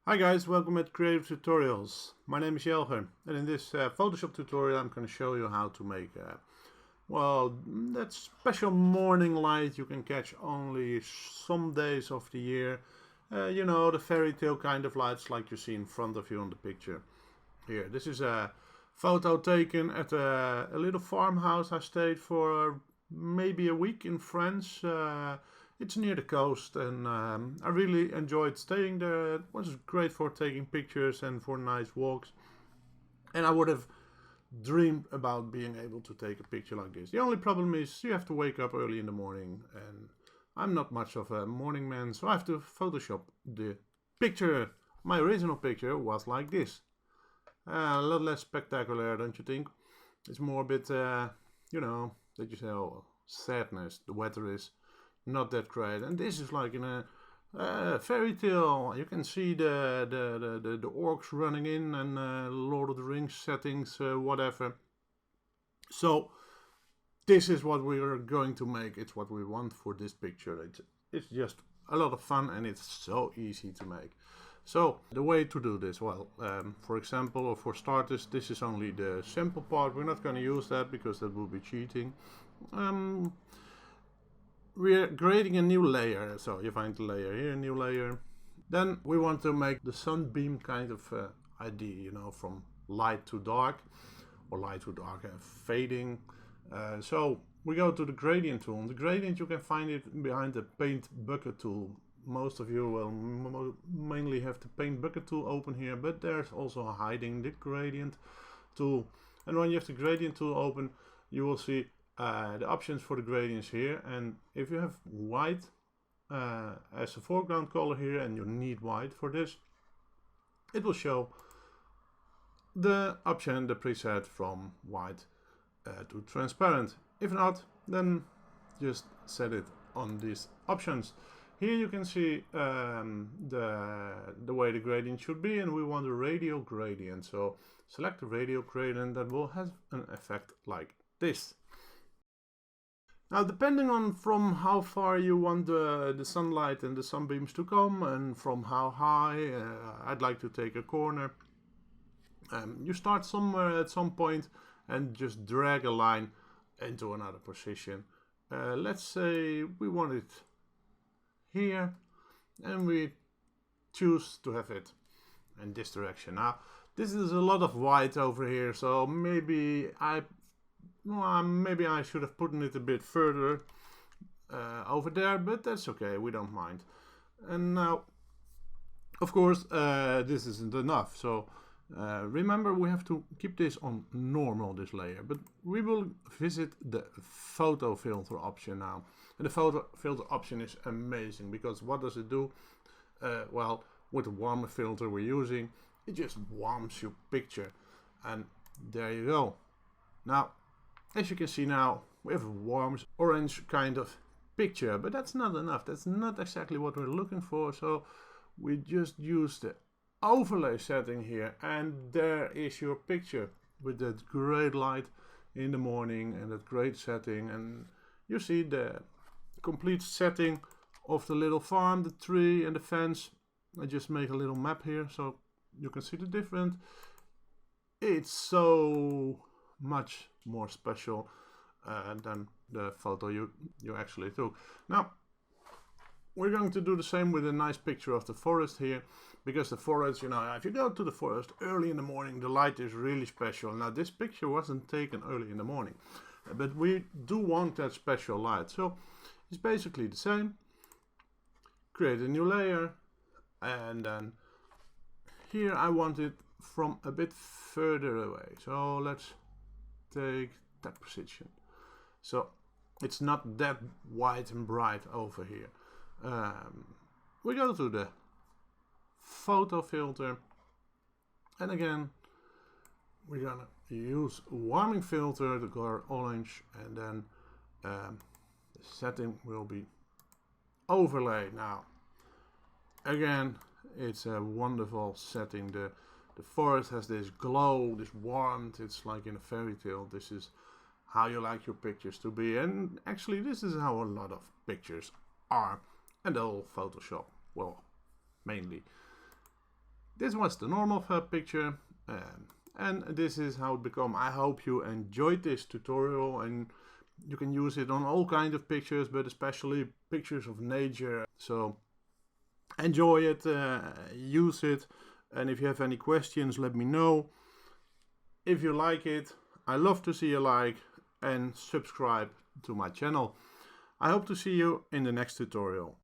Hi guys, welcome at Creative Tutorials. My name is Jelger, and in this Photoshop tutorial I'm going to show you how to make that special morning light you can catch only some days of the year. You know, the fairy tale kind of lights like you see in front of you on the picture. Here, this is a photo taken at a little farmhouse I stayed for maybe a week in France. It's near the coast, and I really enjoyed staying there. It was great for taking pictures and for nice walks. And I would have dreamed about being able to take a picture like this. The only problem is you have to wake up early in the morning, and I'm not much of a morning man, so I have to Photoshop the picture. My original picture was like this. A lot less spectacular, don't you think? It's more a bit, you know, that you say, oh, sadness. The weather is not that great, and this is like in a fairy tale. You can see the orcs running in and Lord of the Rings settings, whatever. So this is what we are going to make. It's what we want for this picture. It's just a lot of fun, and it's so easy to make. So the way to do this, well, for example, or for starters, this is only the simple part. We're not going to use that because that would be cheating. We're creating a new layer, so you find the layer here, new layer. Then we want to make the sunbeam kind of idea, you know, from light to dark, or light to dark fading. So we go to the gradient tool. The gradient, you can find it behind the paint bucket tool. Most of you will mainly have the paint bucket tool open here, but there's also hiding the gradient tool. And when you have the gradient tool open, you will see the options for the gradients here, and if you have white as a foreground color here and you need white for this, it will show the option, the preset from white to transparent. If not, then just set it on these options. Here you can see the way the gradient should be, and we want a radial gradient, so select the radial gradient that will have an effect like this. Now, depending on from how far you want the sunlight and the sunbeams to come, and from how high, I'd like to take a corner. You start somewhere at some point and just drag a line into another position. Let's say we want it here, and we choose to have it in this direction. Now, this is a lot of white over here, so maybe I should have put it a bit further over there, but that's okay, we don't mind. And now, of course, this isn't enough, so remember we have to keep this on normal, this layer, but we will visit the photo filter option now. And the photo filter option is amazing, because what does it do? Well, with the warmer filter we're using, it just warms your picture, and there you go. Now, as you can see now, we have a warm orange kind of picture, but that's not enough. That's not exactly what we're looking for, so we just use the overlay setting here, and there is your picture with that great light in the morning and that great setting. And you see the complete setting of the little farm, the tree and the fence. I just make a little map here so you can see the difference. It's so much more special than the photo you actually took. Now, we're going to do the same with a nice picture of the forest here, because the forest, you know, if you go to the forest early in the morning, the light is really special. Now, this picture wasn't taken early in the morning, but we do want that special light, so it's basically the same. Create a new layer, and then here I want it from a bit further away, so let's take that position, so it's not that white and bright over here. We go to the photo filter, and again we're gonna use warming filter, the color orange, and then the setting will be overlay. Now again, it's a wonderful setting. The forest has this glow, this warmth. It's like in a fairy tale. This is how you like your pictures to be, and actually this is how a lot of pictures are, and all Photoshop, well, mainly. This was the normal picture, and this is how it become. I hope you enjoyed this tutorial, and you can use it on all kinds of pictures, but especially pictures of nature. So enjoy it, use it, and if you have any questions, let me know. If you like it, I love to see a like and subscribe to my channel. I hope to see you in the next tutorial.